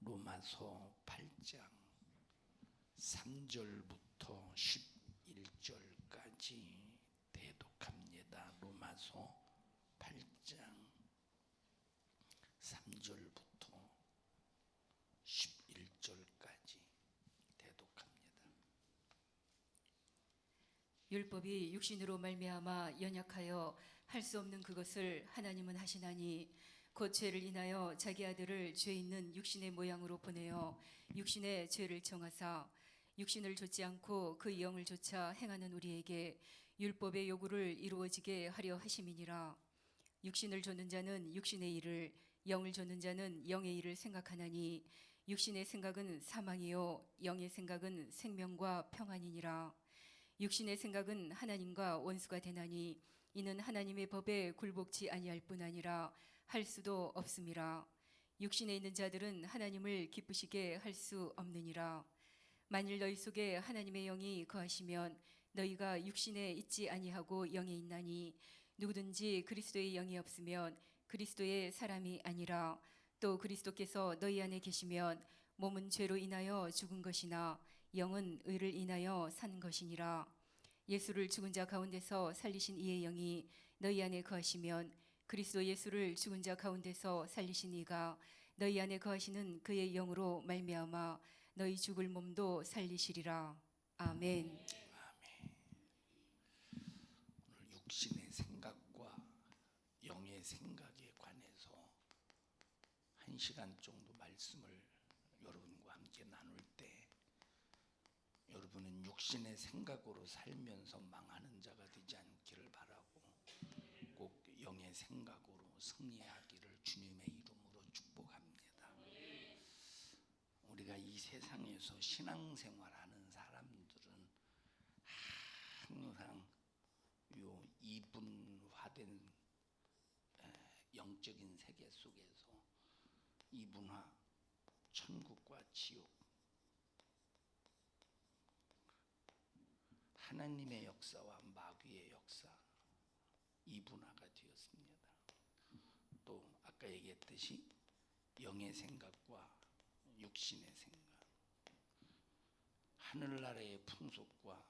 로마서 8장 3절부터 11절까지 대독합니다. 로마서 8장 3절부터 11절까지 대독합니다. 율법이 육신으로 말미암아 연약하여 할 수 없는 그것을 하나님은 하시나니 곧 죄를 인하여 자기 아들을 죄 있는 육신의 모양으로 보내어 육신의 죄를 정하사 육신을 좇지 않고 그 영을 좇아 행하는 우리에게 율법의 요구를 이루어지게 하려 하심이니라. 육신을 좇는 자는 육신의 일을, 영을 좇는 자는 영의 일을 생각하나니 육신의 생각은 사망이요 영의 생각은 생명과 평안이니라. 육신의 생각은 하나님과 원수가 되나니 이는 하나님의 법에 굴복치 아니할 뿐 아니라 할 수도 없음이라. 육신에 있는 자들은 하나님을 기쁘시게 할 수 없느니라. 만일 너희 속에 하나님의 영이 거하시면 너희가 육신에 있지 아니하고 영에 있나니 누구든지 그리스도의 영이 없으면 그리스도의 사람이 아니라. 또 그리스도께서 너희 안에 계시면 몸은 죄로 인하여 죽은 것이나 영은 의를 인하여 산 것이니라. 예수를 죽은 자 가운데서 살리신 이의 영이 너희 안에 거하시면 그리스도 예수를 죽은 자 가운데서 살리신 이가 너희 안에 거하시는 그의 영으로 말미암아 너희 죽을 몸도 살리시리라. 아멘. 오늘 육신의 생각과 영의 생각에 관해서 1시간 정도 말씀을 여러분과 함께 나눌 때 여러분은 육신의 생각으로 살면서 망하는 자가 되지 않기를 바라고 꼭 영의 생각으로 승리하기를 주님의 이름으로 축복합니다. 우리가 이 세상에서 신앙생활하는 사람들은 항상 요 이분화된 영적인 세계 속에서 이분화, 천국과 지옥, 하나님의 역사와 마귀의 역사, 이분화가 되었습니다. 또 아까 얘기했듯이 영의 생각과 육신의 생각, 하늘나라의 풍속과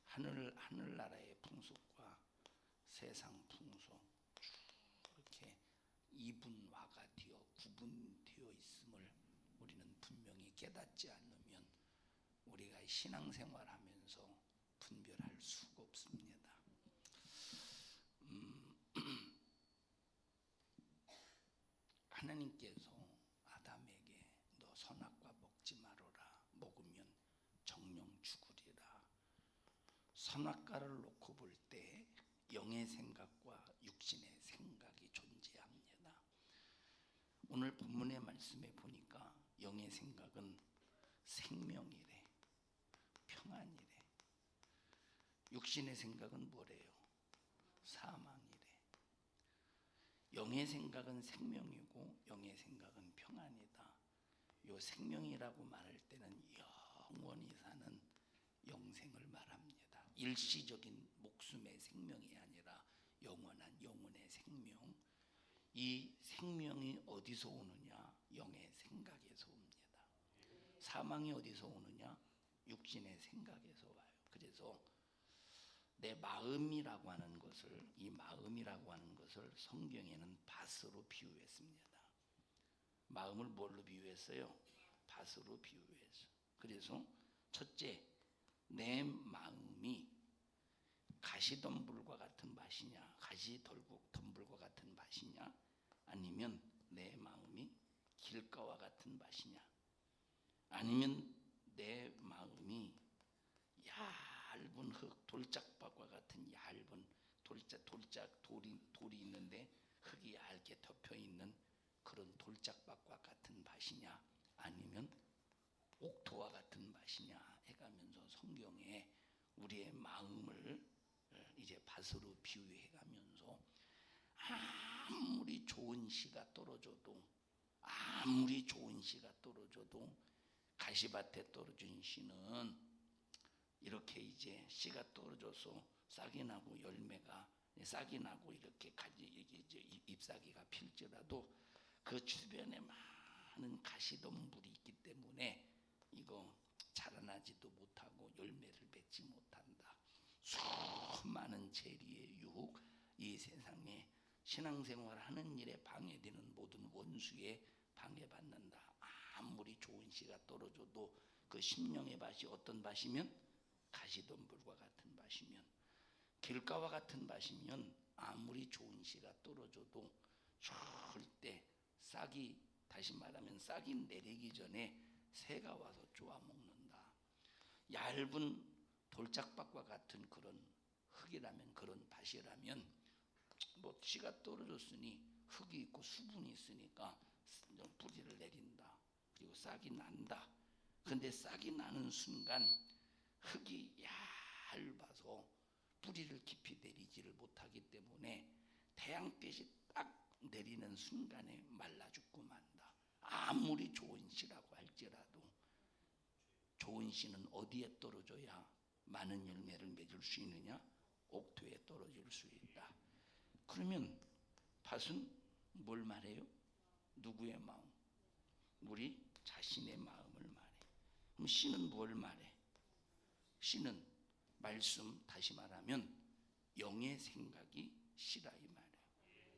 하늘나라의 풍속과 세상 풍속 이렇게 이분화가 되어 구분되어 있음을 우리는 분명히 깨닫지 않으면 우리가 신앙생활하면서 분별할 수가 없습니다. 하나님께서 아담에게 너 선악과 먹지 말아라. 먹으면 정령 죽으리라. 선악과를 놓고 볼 때 영의 생각과 육신의 생각이 존재합니다. 오늘 본문의 말씀에 보니까 영의 생각은 생명이래, 평안이래. 육신의 생각은 뭐래요? 사망이래. 영의 생각은 생명이고 영의 생각은 평안이다. 요 생명이라고 말할 때는 영원히 사는 영생을 말합니다. 일시적인 목숨의 생명이 아니라 영원한 영혼의 생명. 이 생명이 어디서 오느냐? 영의 생각에서 옵니다. 사망이 어디서 오느냐? 육신의 생각에서 와요. 그래서 내 마음이라고 하는 것을, 이 마음이라고 하는 것을 성경에는 밭으로 비유했습니다. 마음을 뭘로 비유했어요? 밭으로 비유해서. 그래서 첫째, 내 마음이 가시덤불과 같은 밭이냐, 가시덤불과 같은 밭이냐, 아니면 내 마음이 길가와 같은 밭이냐, 아니면 내 마음이 얇은 흙, 돌짝밭과 같은 얇은 돌이 있는데 흙이 얇게 덮여 있는 그런 돌짝밭과 같은 밭이냐, 아니면 옥토와 같은 밭이냐 해가면서 성경에 우리의 마음을 이제 밭으로 비유해가면서 아무리 좋은 씨가 떨어져도 가시밭에 떨어진 씨는 이렇게 이제 씨가 떨어져서 싹이 나고 싹이 나고 이렇게 잎사귀가 필지라도 그 주변에 많은 가시덤불이 있기 때문에 이거 자라나지도 못하고 열매를 맺지 못한다. 수많은 재리의 유혹, 이 세상에 신앙생활하는 일에 방해되는 모든 원수에 방해받는다. 아무리 좋은 씨가 떨어져도 그 심령의 밭이 어떤 밭이면 가시덤불과 같은 밭이면, 길가와 같은 밭이면 아무리 좋은 씨가 떨어져도 절대 싹이, 다시 말하면 싹이 내리기 전에 새가 와서 쪼아먹는다. 얇은 돌짝밭과 같은 그런 흙이라면, 그런 밭이라면 뭐 씨가 떨어졌으니 흙이 있고 수분이 있으니까 뿌리를 내린다. 그리고 싹이 난다. 근데 싹이 나는 순간 흙이 얇아서 뿌리를 깊이 내리지를 못하기 때문에 태양빛이 딱 내리는 순간에 말라 죽고 만다. 아무리 좋은 씨라고 할지라도 좋은 씨는 어디에 떨어져야 많은 열매를 맺을 수 있느냐? 옥토에 떨어질 수 있다. 그러면 밭은 뭘 말해요? 누구의 마음? 우리 자신의 마음을 말해. 그럼 씨는 뭘 말해? 씨는 말씀, 다시 말하면 영의 생각이 씨라 이 말이에요.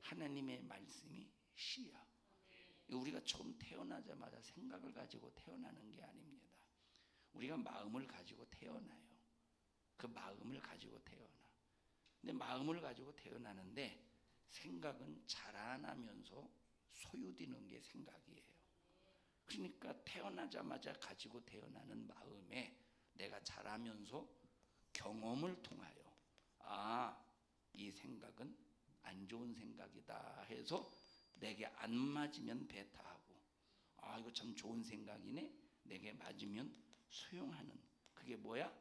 하나님의 말씀이 씨야. 우리가 처음 태어나자마자 생각을 가지고 태어나는 게 아닙니다. 우리가 마음을 가지고 태어나요. 그 마음을 가지고 태어나. 근데 마음을 가지고 태어나는데 생각은 자라나면서 소유되는 게 생각이에요. 그러니까 태어나자마자 가지고 태어나는 마음에 내가 자라면서 경험을 통하여 이 생각은 안 좋은 생각이다 해서 내게 안 맞으면 배타하고, 이거 참 좋은 생각이네, 내게 맞으면 수용하는, 그게 뭐야?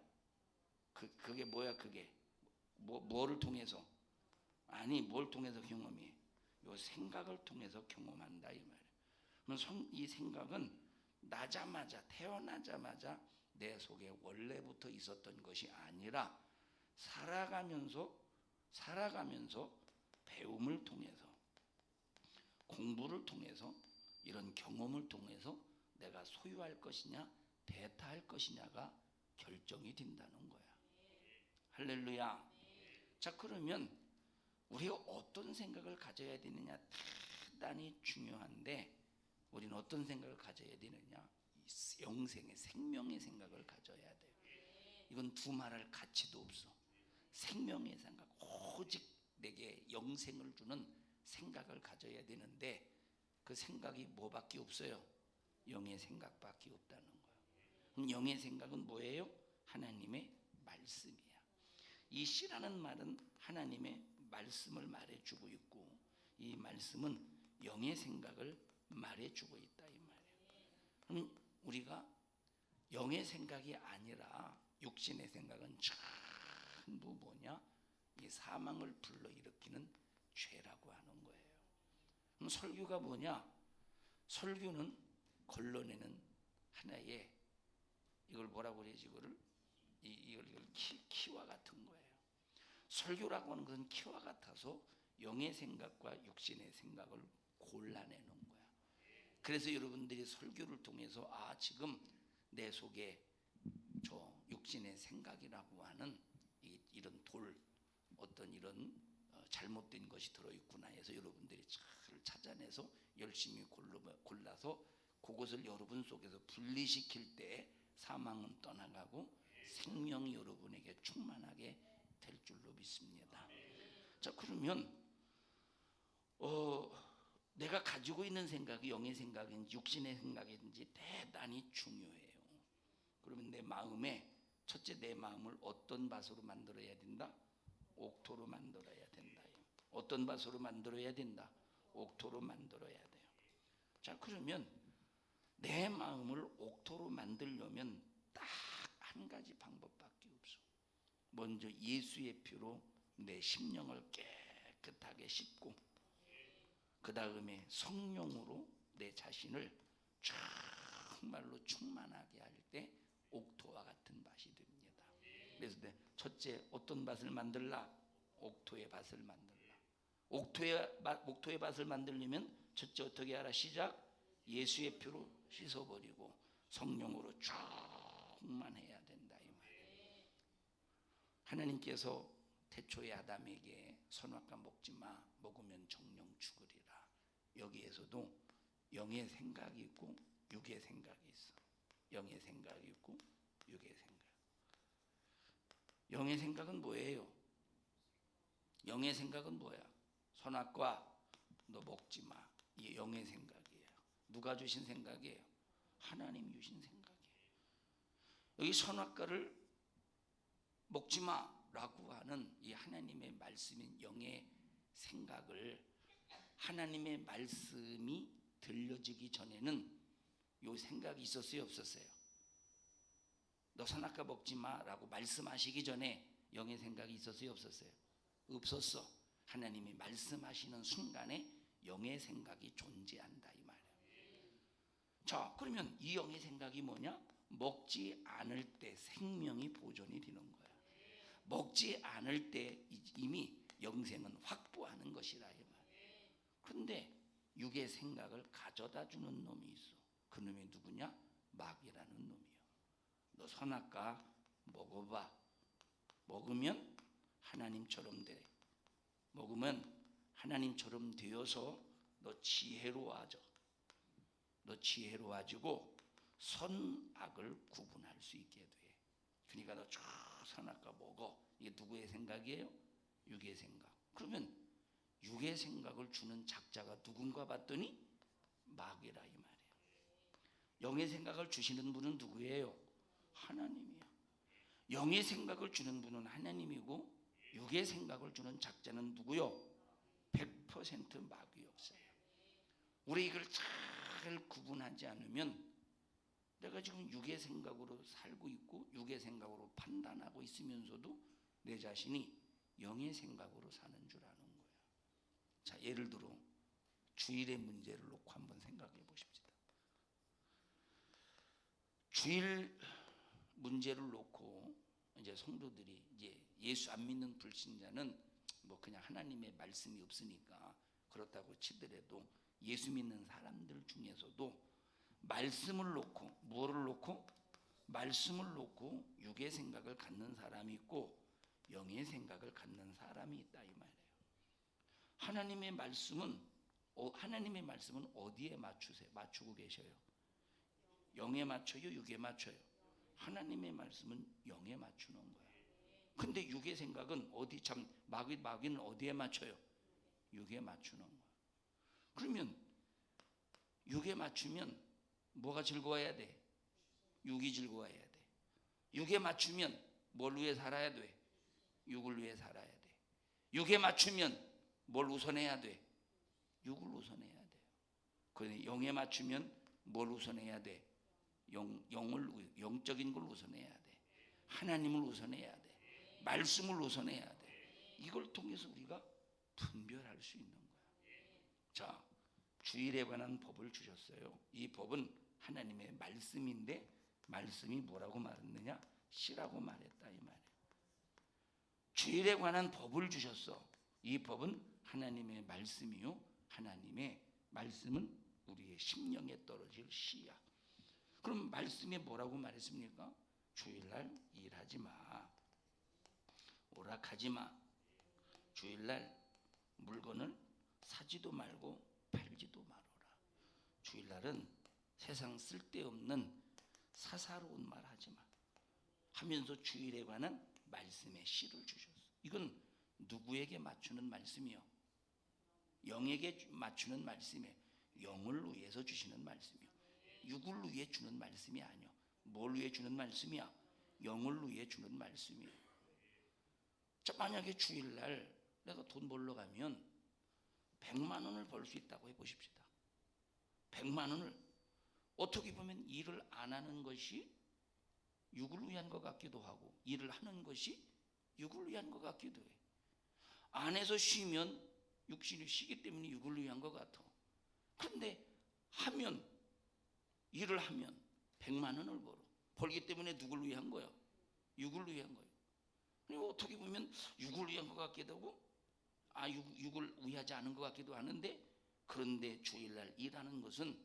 그게 뭐야? 그게 뭐를 통해서? 아니, 뭘 통해서 경험해? 요 생각을 통해서 경험한다 이 말이에요. 그럼 이 생각은 나자마자, 태어나자마자 내 속에 원래부터 있었던 것이 아니라 살아가면서 배움을 통해서, 공부를 통해서, 이런 경험을 통해서 내가 소유할 것이냐 배타할 것이냐가 결정이 된다는 거야. 할렐루야. 자, 그러면 우리가 어떤 생각을 가져야 되느냐 대단히 중요한데, 우리는 어떤 생각을 가져야 되느냐? 영생의, 생명의 생각을 가져야 돼요. 이건 두말할 가치도 없어. 생명의 생각, 오직 내게 영생을 주는 생각을 가져야 되는데 그 생각이 뭐밖에 없어요? 영의 생각밖에 없다는 거예요. 그럼 영의 생각은 뭐예요? 하나님의 말씀이야. 이 씨라는 말은 하나님의 말씀을 말해주고 있고, 이 말씀은 영의 생각을 말해주고 있다 이 말이에요. 그럼 우리가 영의 생각이 아니라 육신의 생각은 전부 뭐냐? 이 사망을 불러일으키는 죄라고 하는 거예요. 그럼 설교가 뭐냐? 설교는 걸러내는 하나의, 이걸 뭐라고 그러지? 이걸 키와 같은 거예요. 설교라고 하는 것은 키와 같아서 영의 생각과 육신의 생각을 골라내는 거야. 그래서 여러분들이 설교를 통해서 지금 내 속에 저 육신의 생각이라고 하는 이런 어떤 이런 잘못된 것이 들어있구나 해서 여러분들이 잘 찾아내서 열심히 골라서 그것을 여러분 속에서 분리시킬 때 사망은 떠나가고 생명이 여러분에게 충만하게 될 줄로 믿습니다. 자, 그러면 내가 가지고 있는 생각이 영의 생각인지 육신의 생각인지 대단히 중요해요. 그러면 내 마음에, 첫째, 내 마음을 어떤 밭으로 만들어야 된다? 옥토로 만들어야 된다. 어떤 밭으로 만들어야 된다? 옥토로 만들어야 돼요. 자, 그러면 내 마음을 옥토로 만들려면 딱 한 가지 방법밖에 없어. 먼저 예수의 피로 내 심령을 깨끗하게 씻고, 그 다음에 성령으로 내 자신을 정말로 충만하게 할 때 옥토와 같은 밭이 됩니다. 그래서 첫째, 어떤 밭을 만들라? 옥토의 밭을 만들라. 옥토의 밭을 만들려면 첫째 어떻게 하라? 시작, 예수의 피로 씻어버리고 성령으로 충만해야 된다 이 말이에요. 하나님께서 태초에 아담에게 선악과 먹지 마, 먹으면 정령 죽으리라. 여기에서도 영의 생각이 있고 육의 생각이 있어. 영의 생각이 있고 육의 생각. 영의 생각은 뭐예요? 영의 생각은 뭐야? 선악과 너 먹지 마. 이게 영의 생각이에요. 누가 주신 생각이에요? 하나님 주신 생각이에요. 여기 선악과를 먹지 마라고 하는 이 하나님의 말씀인 영의 생각을 하나님의 말씀이 들려지기 전에는 이 생각이 있었어요, 없었어요? 너 선악과 먹지 마라고 말씀하시기 전에 영의 생각이 있었어요, 없었어요? 없었어. 하나님이 말씀하시는 순간에 영의 생각이 존재한다 이 말이에요. 자, 그러면 이 영의 생각이 뭐냐? 먹지 않을 때 생명이 보존이 되는 거야. 먹지 않을 때 이미 영생은 확보하는 것이라 이 말이에요. 그런데 육의 생각을 가져다 주는 놈이 있어. 그 놈이 누구냐? 마귀라는 놈이요. 너 선악과 먹어봐. 먹으면 하나님처럼 돼. 먹으면 하나님처럼 되어서 너 지혜로워져. 너 지혜로워지고 선악을 구분할 수 있게 돼. 그러니까 너 선악과 먹어. 이게 누구의 생각이에요? 육의 생각. 그러면 육의 생각을 주는 작자가 누군가 봤더니 마귀라 이 말이에요. 영의 생각을 주시는 분은 누구예요? 하나님이에요. 영의 생각을 주는 분은 하나님이고 육의 생각을 주는 작자는 누구요? 100% 마귀였어요. 우리 이걸 잘 구분하지 않으면 내가 지금 육의 생각으로 살고 있고 육의 생각으로 판단하고 있으면서도 내 자신이 영의 생각으로 사는 줄 아는 거예요. 자, 예를 들어 주일의 문제를 놓고 한번 생각해 보십시다. 주일 문제를 놓고 이제 성도들이 이제 예수 안 믿는 불신자는 뭐 그냥 하나님의 말씀이 없으니까 그렇다고 치더라도 예수 믿는 사람들 중에서도 말씀을 놓고 무엇을 놓고? 말씀을 놓고 육의 생각을 갖는 사람이 있고 영의 생각을 갖는 사람이 있다 이 말이에요. 하나님의 말씀은 어디에 맞추고 계셔요? 영에 맞춰요? 육에 맞춰요? 하나님의 말씀은 영에 맞추는 거예요. 근데 육의 생각은 어디 참 마귀는 어디에 맞춰요? 육에 맞추는 거예요. 그러면 육에 맞추면 뭐가 즐거워야 돼? 육이 즐거워야 돼. 육에 맞추면 뭘 위해 살아야 돼? 육을 위해 살아야 돼. 육에 맞추면 뭘 우선해야 돼? 육을 우선해야 돼요. 그런데 영에 맞추면 뭘 우선해야 돼? 영적인 걸 우선해야 돼. 하나님을 우선해야 돼. 말씀을 우선해야 돼. 이걸 통해서 우리가 분별할 수 있는 거야. 자, 주일에 관한 법을 주셨어요. 이 법은 하나님의 말씀인데 말씀이 뭐라고 말했느냐? 시라고 말했다 이 말이에요. 주일에 관한 법을 주셨어. 이 법은 하나님의 말씀이요. 하나님의 말씀은 우리의 심령에 떨어질 시야. 그럼 말씀에 뭐라고 말했습니까? 주일날 일하지 마. 오락하지 마. 주일날 물건을 사지도 말고 팔지도 말아라. 주일날은 세상 쓸데없는 사사로운 말 하지 마. 하면서 주일에 관한 말씀의 시를 주셨어. 이건 누구에게 맞추는 말씀이요? 영에게 맞추는 말씀이에요. 영을 위해서 주시는 말씀이요. 육을 위해 주는 말씀이 아니요. 뭘 위해 주는 말씀이야? 영을 위해 주는 말씀이에요. 자, 만약에 주일날 내가 돈 벌러 가면 100만 원을 벌 수 있다고 해보십시다. 100만 원을 어떻게 보면 일을 안 하는 것이 육을 위한 것 같기도 하고 일을 하는 것이 육을 위한 것 같기도 해. 안에서 쉬면 육신이 쉬기 때문에 육을 위한 것 같아. 그런데 일을 하면 100만 원을 벌기 때문에 누굴 위한 거야? 육을 위한 거예요. 그리고 어떻게 보면 육을 위한 것 같기도 하고 육을 위하지 않은 것 같기도 하는데, 그런데 주일날 일하는 것은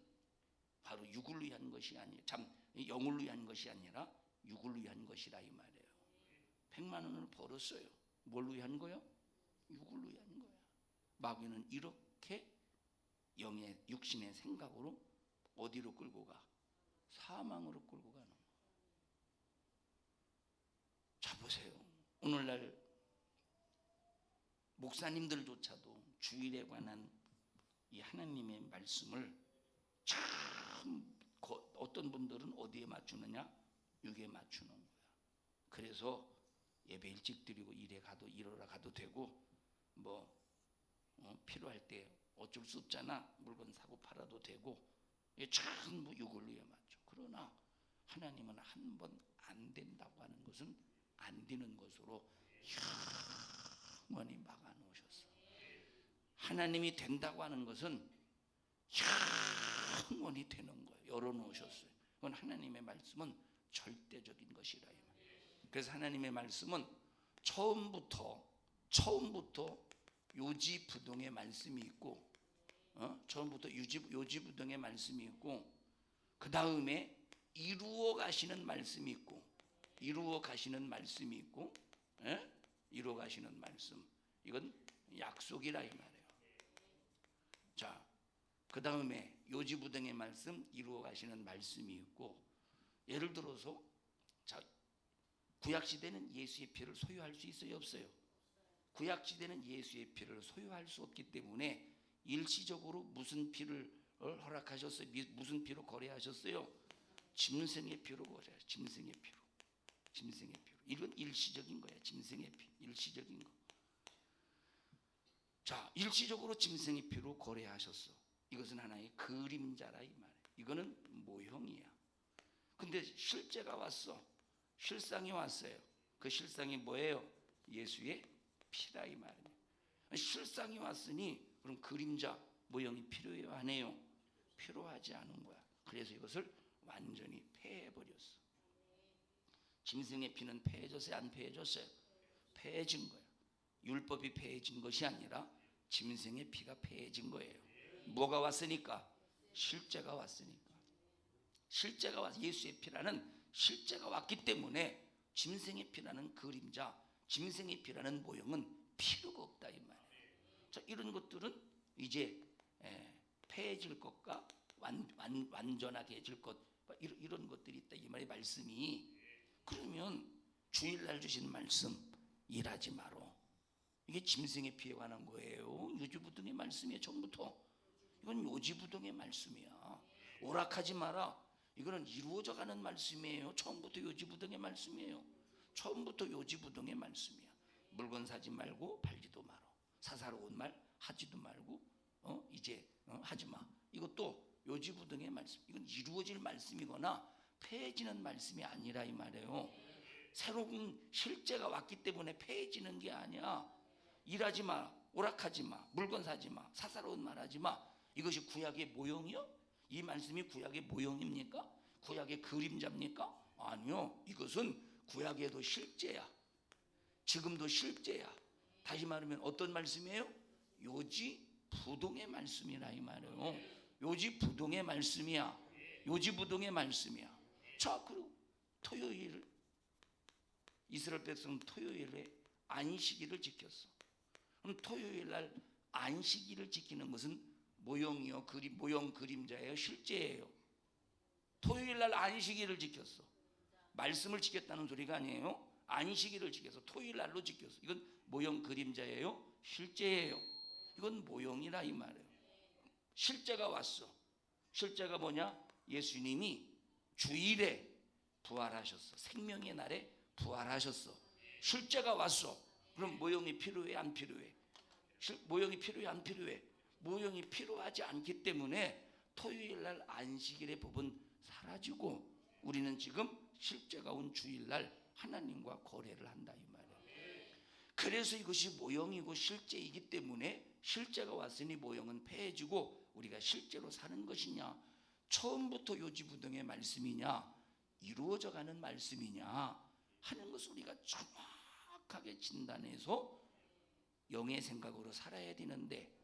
바로 육을 위한 것이 아니라 참 영을 위한 것이 아니라 육을 위한 것이라 이 말이에요. 100만 원을 벌었어요. 뭘 위한 거요? 육을 위한 거야. 마귀는 이렇게 영의 육신의 생각으로 어디로 끌고 가? 사망으로 끌고 가는 거야. 자 보세요. 오늘날 목사님들조차도 주일에 관한 이 하나님의 말씀을 참 어떤 분들은 어디에 맞추느냐? 육에 맞추는 거야. 그래서 예배 일찍 드리고 일에 가도 일하러 가도 되고 뭐 필요할 때 어쩔 수 없잖아. 물건 사고 팔아도 되고 이게 전부 육을 위해 맞죠. 그러나 하나님은 한 번 안 된다고 하는 것은 안 되는 것으로 영원히 막아 놓으셨어. 하나님이 된다고 하는 것은 영원히 되는 거예요. 열어 놓으셨어요. 그건 하나님의 말씀은 절대적인 것이라. 그래서 하나님의 말씀은 처음부터 요지부동의 말씀이 있고, 처음부터 요지부동의 말씀이 있고, 그 다음에 이루어 가시는 말씀이 있고, 이루어 가시는 말씀이 있고, 이루어 가시는 말씀. 이건 약속이라 이 말이에요. 자, 그 다음에 요지부동의 말씀, 이루어 가시는 말씀이 있고, 예를 들어서 자, 구약 시대는 예수의 피를 소유할 수 있어요, 없어요? 구약 시대는 예수의 피를 소유할 수 없기 때문에 일시적으로 무슨 피를 허락하셨어요? 무슨 피로 거래하셨어요? 짐승의 피로 거래하셨어요. 짐승의 피로. 이건 일시적인 거야. 짐승의 피, 일시적인 거. 자, 일시적으로 짐승의 피로 거래하셨어. 이것은 하나의 그림자라 이 말이에요. 이거는 모형이야. 근데 실제가 왔어. 실상이 왔어요. 그 실상이 뭐예요? 예수의 피라 이 말이에요. 실상이 왔으니 그럼 그림자 모형이 필요해요, 안 해요? 필요하지 않은 거야. 그래서 이것을 완전히 폐해버렸어. 짐승의 피는 폐해졌어요, 안 폐해졌어요? 폐해진 거야. 율법이 폐해진 것이 아니라 짐승의 피가 폐해진 거예요. 뭐가 왔으니까? 실제가 왔으니까. 실제가 와서 예수의 피라는 실제가 왔기 때문에 짐승의 피라는 그림자, 짐승의 피라는 모형은 필요가 없다 이 말이에요. 자, 이런 것들은 이제 폐해질 것과 완전하게 해질 것, 이런 것들이 있다 이 말의 말씀이. 그러면 주일날 주신 말씀 일하지 마로. 이게 짐승의 피에 관한 거예요. 요지부동의 말씀이에요. 처음부터 이건 요지부동의 말씀이야. 오락하지 마라. 이거는 이루어져 가는 말씀이에요. 처음부터 요지부동의 말씀이에요. 처음부터 요지부동의 말씀이야. 물건 사지 말고 팔지도 마라. 사사로운 말 하지도 말고 이제 하지 마. 이것도 요지부동의 말씀. 이건 이루어질 말씀이거나 폐해지는 말씀이 아니라 이 말이에요. 새로운 실제가 왔기 때문에 폐해지는 게 아니야. 일하지 마, 오락하지 마, 물건 사지 마, 사사로운 말 하지 마. 이것이 구약의 모형이요? 이 말씀이 구약의 모형입니까? 구약의 그림자입니까? 아니요. 이것은 구약에도 실제야. 지금도 실제야. 다시 말하면 어떤 말씀이에요? 요지부동의 말씀이라 이 말이에요. 요지부동의 말씀이야. 요지부동의 말씀이야. 자, 그리고 토요일 이스라엘 백성 토요일에 안식일을 지켰어. 그럼 토요일 날 안식일을 지키는 것은 모형이요, 모형 그림자예요, 실제예요. 토요일 날 안식일을 지켰어. 말씀을 지켰다는 소리가 아니에요. 안식일을 지켜서 토요일 날로 지켰어. 이건 모형 그림자예요, 실제예요. 이건 모형이라 이 말이에요. 실제가 왔어. 실제가 뭐냐? 예수님이 주일에 부활하셨어. 생명의 날에 부활하셨어. 실제가 왔어. 그럼 모형이 필요해, 안 필요해? 모형이 필요해, 안 필요해? 모형이 필요하지 않기 때문에 토요일 날 안식일의 법은 사라지고 우리는 지금 실제가 온 주일날 하나님과 거래를 한다 이 말이에요. 그래서 이것이 모형이고 실제이기 때문에 실제가 왔으니 모형은 폐해지고 우리가 실제로 사는 것이냐, 처음부터 요지부동의 말씀이냐, 이루어져 가는 말씀이냐 하는 것을 우리가 정확하게 진단해서 영의 생각으로 살아야 되는데,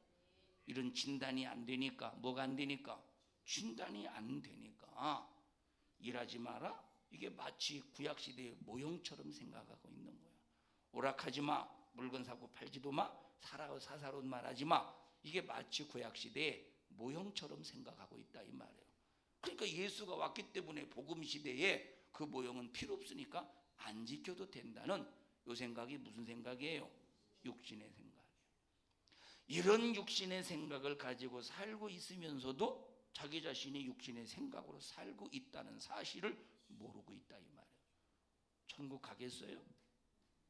이런 진단이 안 되니까 뭐가 안 되니까? 진단이 안 되니까 일하지 마라. 이게 마치 구약 시대의 모형처럼 생각하고 있는 거야. 오락하지 마, 물건 사고 팔지도 마, 사사로운 말하지 마. 이게 마치 구약 시대의 모형처럼 생각하고 있다 이 말이에요. 그러니까 예수가 왔기 때문에 복음 시대에 그 모형은 필요 없으니까 안 지켜도 된다는 이 생각이 무슨 생각이에요? 육신의 생각이에요. 이런 육신의 생각을 가지고 살고 있으면서도 자기 자신이 육신의 생각으로 살고 있다는 사실을 모르고 있다 이 말이에요. 천국 가겠어요?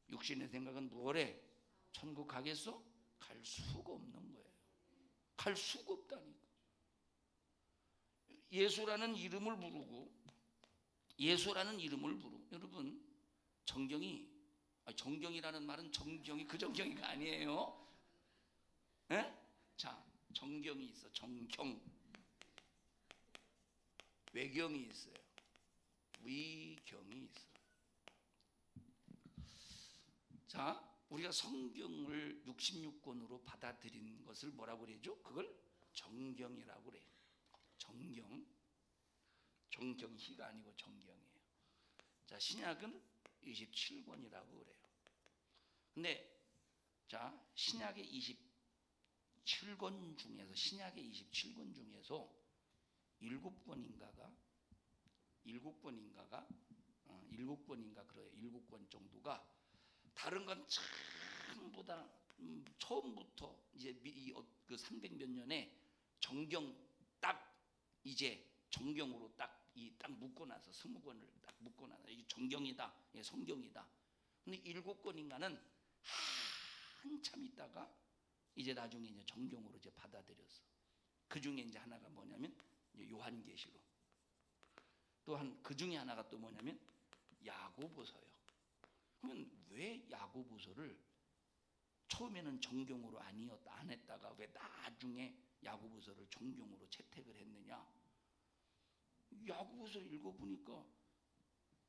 육신의 생각은 뭐래? 천국 가겠어? 갈 수가 없는 거예요. 갈 수가 없다니까. 예수라는 이름을 부르고 여러분 정경이라는 말은 정경이 그 정경이가 아니에요. 에? 자, 정경이 있어. 정경. 외경이 있어요. 위경이 있어. 자, 우리가 성경을 66권으로 받아들인 것을 뭐라고 그러죠? 그걸 정경이라고 그래요. 정경희가 아니고 정경이에요. 자, 신약은 27권이라고 그래요. 근데 자, 신약의 27권 중에서 7권인가 그래요. 7권 정도가 다른 건 전부 다 처음부터 이제 그 300몇 년에 정경 딱 이제 정경으로 딱 묶고 나서 20권을 딱 묶고 나서 이 정경이다, 성경이다. 근데 7권인가는 한참 있다가 이제 나중에 이제 정경으로 이제 받아들였어. 그 중에 이제 하나가 뭐냐면 요한계시록. 또한 그 중에 하나가 또 뭐냐면 야고보서요. 그러면 왜 야고보서를 처음에는 정경으로 안 했다가 왜 나중에 야고보서를 정경으로 채택을 했느냐? 야고보서 읽어보니까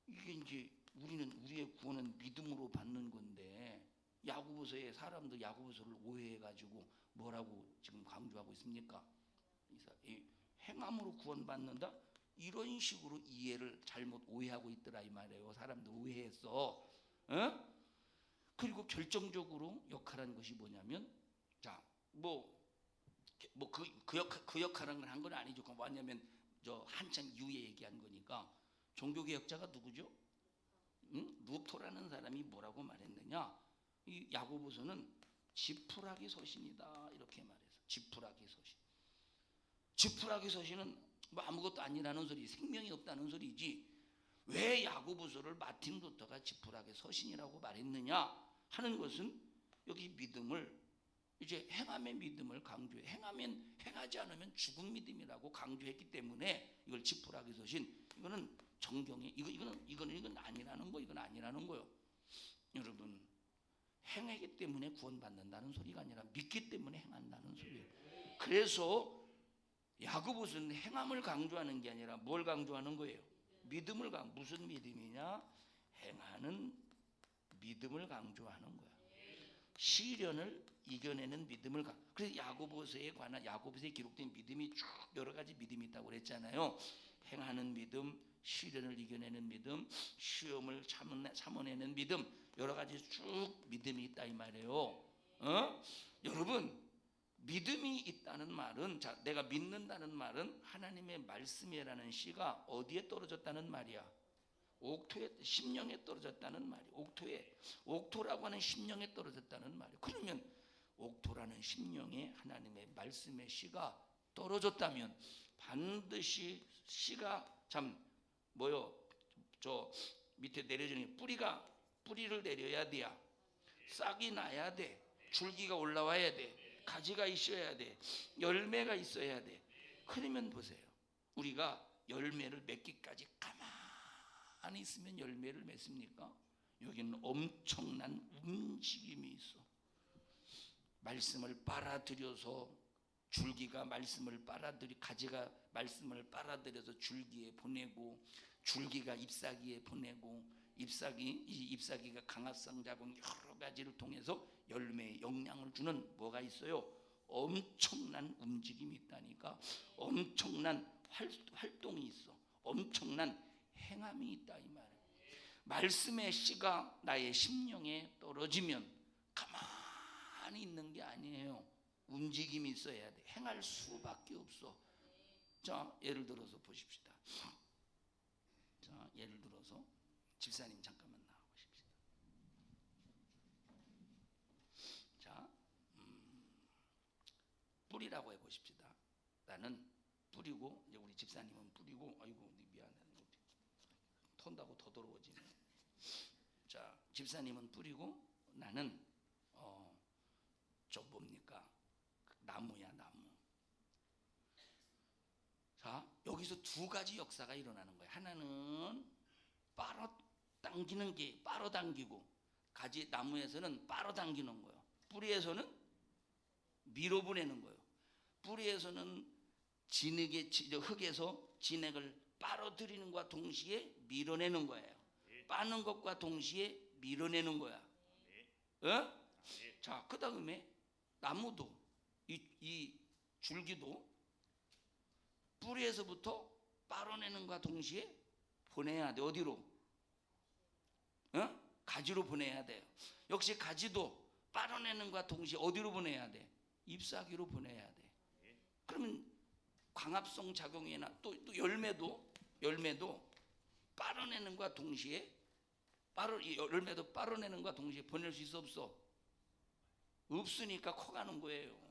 이게 이제 우리의 구원은 믿음으로 받는 건데 야고보서에 사람들 야고보서를 오해해가지고 뭐라고 지금 강조하고 있습니까? 행함으로 구원받는다? 이런 식으로 이해를 잘못 오해하고 있더라 이 말이에요. 사람들 오해했어. 그리고 결정적으로 역할한 것이 뭐냐면, 자, 그 역할을 한 건 아니죠. 뭐냐면 저 한참 이후에 얘기한 거니까. 종교개혁자가 누구죠? 루터라는 사람이 뭐라고 말했느냐? 이 야고보서는 지푸라기 서신이다 이렇게 말해서 지푸라기 서신은 뭐 아무것도 아니라는 소리, 생명이 없다는 소리지. 왜 야고보서를 마틴 루터가 지푸라기 서신이라고 말했느냐 하는 것은 여기 믿음을 이제 행함의 믿음을 강조해. 행하지 않으면 죽은 믿음이라고 강조했기 때문에 이걸 지푸라기 서신, 이거는 정경이 이건 아니라는 거, 이건 아니라는 거요. 여러분, 행하기 때문에 구원받는다는 소리가 아니라 믿기 때문에 행한다는 소리예요. 그래서 야고보서는 행함을 강조하는 게 아니라 뭘 강조하는 거예요? 믿음을 무슨 믿음이냐? 행하는 믿음을 강조하는 거야. 시련을 이겨내는 믿음을 그래서 야고보서에 기록된 믿음이 쭉 여러 가지 믿음이 있다고 그랬잖아요. 행하는 믿음, 시련을 이겨내는 믿음, 시험을 참아내는 믿음, 여러 가지 쭉 믿음이 있다 이 말이에요. 여러분, 믿음이 있다는 말은, 자, 내가 믿는다는 말은 하나님의 말씀이라는 씨가 어디에 떨어졌다는 말이야? 옥토에, 심령에 떨어졌다는 말이야. 옥토라고 하는 심령에 떨어졌다는 말이야. 그러면 옥토라는 심령에 하나님의 말씀의 씨가 떨어졌다면 반드시 씨가 저 밑에 내려지는 뿌리를 내려야 돼야, 싹이 나야 돼, 줄기가 올라와야 돼, 가지가 있어야 돼, 열매가 있어야 돼. 그러면 보세요, 우리가 열매를 맺기까지 가만히 있으면 열매를 맺습니까? 여기는 엄청난 움직임이 있어. 말씀을 빨아들여서 줄기가 말씀을 가지가 말씀을 빨아들여서 줄기에 보내고, 줄기가 잎사귀에 보내고, 잎사귀가 강화성 자본 여러 가지를 통해서 열매에 영향을 주는 뭐가 있어요? 엄청난 움직임이 있다니까. 엄청난 활동이 있어. 엄청난 행함이 있다 이 말이에요. 말씀의 씨가 나의 심령에 떨어지면 가만히 있는 게 아니에요. 움직임이 있어야 돼. 행할 수밖에 없어. 자, 예를 들어서 보십시다. 자, 예를 들어서 집사님 잠깐만 나와 보십시다. 자, 뿌리라고 해 보십시다. 나는 뿌리고, 이제 우리 집사님은 뿌리고, 아이고 미안해, 턴다고 더 더러워지네. 자, 집사님은 뿌리고 나는 저 뭡니까? 나무야, 나무. 자, 여기서 두 가지 역사가 일어나는 거예요. 하나는 빨아 당기고, 가지 나무에서는 빨아 당기는 거예요. 뿌리에서는 밀어보내는 거예요. 뿌리에서는 흙에서 진액을 빨아들이는 것과 동시에 밀어내는 거예요. 빠는 것과 동시에 밀어내는 거야. 어? 자, 그 다음에 나무도 이 줄기도 뿌리에서부터 빨아내는 것과 동시에 보내야 돼. 어디로? 가지로 보내야 돼요. 역시 가지도 빨아내는 것과 동시에 어디로 보내야 돼? 잎사귀로 보내야 돼. 그러면 광합성 작용이나 또 열매도 빨아내는 것과 동시에 열매도 빨아내는 것과 동시에 보낼 수 있어 없어? 없으니까 커가는 거예요.